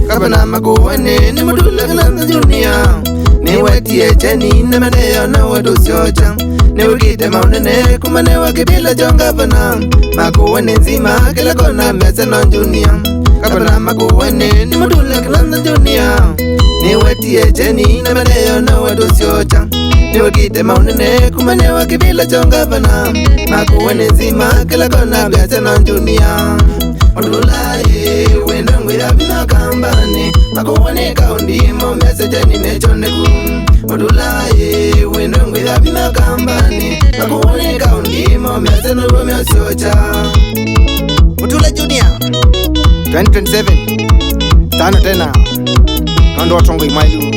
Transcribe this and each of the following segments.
Kabana makuwane ni mutula KILONZO Junior. Ni wetie cheni na maneyo na wadu siocha. Ni wikite maunene kumane wakibila jonga vana. Makuwane nzima kila kona mese non Junior. Kabana makuwane ni mutula KILONZO Junior. Ni wetie cheni na maneyo na wadu siocha. Ni wikite maunene kumane wakibila jonga vana. Makuwane nzima kila kona mese non Junior. Mutula wenda ngwira bina kambani. Makuwane kaundimo message ni nechoneku. Mutula wenda ngwira bina kambani. Makuwane kaundimo message no myosocha. Mutula Junior 2027 tano tena nondo watongo imailu.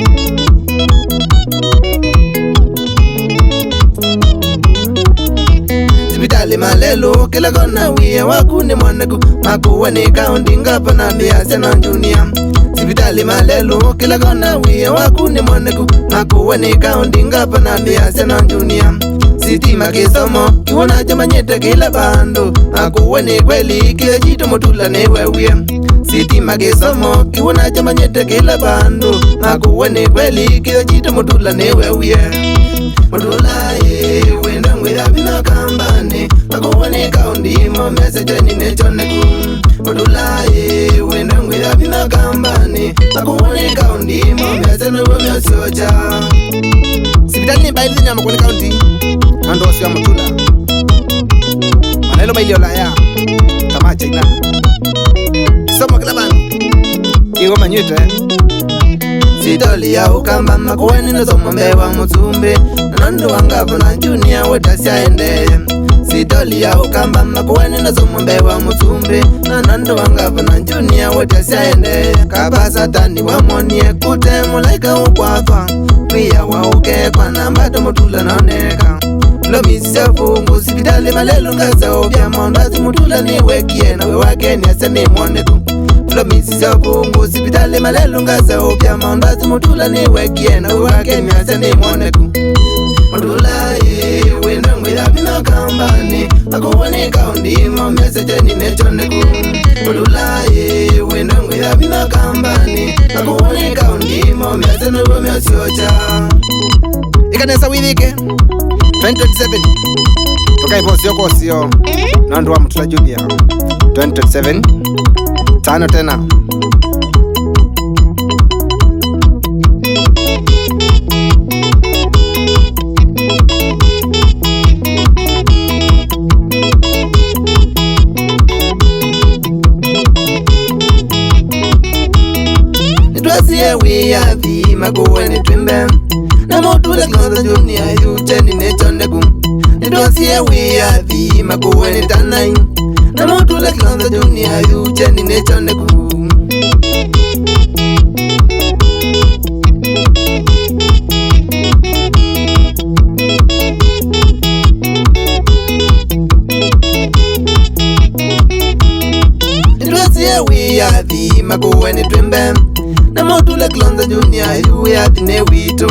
Sibitali malelo kila kona wiye wakune mwaneku. Makuwane kaundinga pana biase non Junior. Sibitali malelo kila kona wiye wakune mwaneku. Makuwane kaundinga pana biase non Junior. Sitima kisomo kiwona jamanyete kila bando. Makuwane kweli kila jitu mutula ne wewe. Sitima kisomo kiwona jamanyete kila bando. Makuwane kweli kila jitu mutula ne wewe. Mutula wenda ngwira bina kambani. Makuwane kaundimo message ni nechoneku. Mutula wenda ngwira bina kambani. Makuwane kaundimo message no myosocha. Sibitali ni baili ni Makuwane County ando wasya Mutula. Manelo baili olaya tamacha ina kisomo kila bano kigo manyite. Sitoli ya ukamba Makuwane nosomo mbewa mutumbe. Nando wangavu na Junior wetasya ende. Sitoli ya ukamba Makuwane nosomo mbewa mutumbe. Nando wangavu na Junior wetasya ende. Kaba satani wamonie kute mulaika ukwafa. Pia wauke kwa nambado Mutula naoneka. Lomisi ya fungu sibitali malelu ngaza obya mondazi Mutula ni wekie na wewake ni asani mwoneku. Lomisi ya fungu sibitali malelu ngaza obya mondazi Mutula ni wekie na wewake ni asani mwoneku. Mutula wenda ngwira bina kambani. Makuwane kaundimo message ni nechoneku. Mutula wenda ngwira bina kambani. Makuwane kaundimo message no myosocha. Ikanesa withike 2027 toka ipo sio kwa sio nondo wa Mutula Junior 2027 tano tena. Nitwasie wiyathi Makuwane twimbe. Na Mutula KILONZO Junior yucheni nechoneku. Nitwasie wiyathi Makuwane tanai. Na Mutula KILONZO Junior yucheni nechoneku. Nitwasie wiyathi Makuwane twimbe. Na Mutula KILONZO Junior yuyathi ne wito.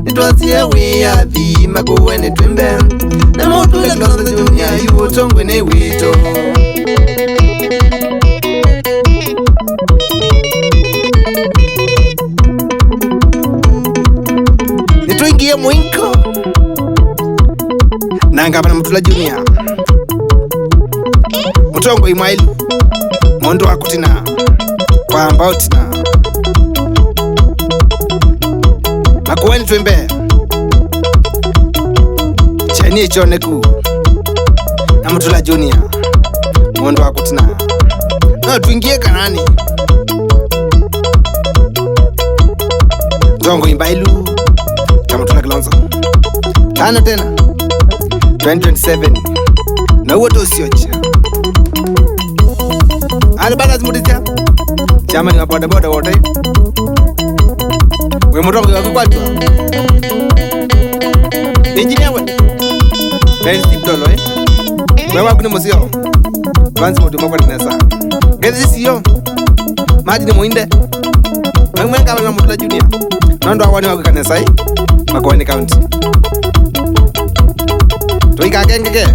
Nitwasie wiyathi Makuwane twimbe. Na Mutula KILONZO Junior yuotongwe ne wito. Nituingie mwinko nanga bana Mutula Junior. Mutongo imailu mondo wakutina kwa ambautina. Makuwane twimbe cheni choneku. Na Mutula Junior mondo wakutina. No tuingie kanani Tongo imbailu cha Mutula KILONZO tano tena 2027 na uoto usiocha. Alibana zimutisha chama ni waboda boda wote. We Mutongo wakukwatwa engineer we Ben Stipdolo we wakune musio Vansi mutu mwakwa nesa Gezi siyo maji ni muinde Mwemwenga wana Mutula Junior Nando awani wako kanesa hii Makueni County Tuika kengeke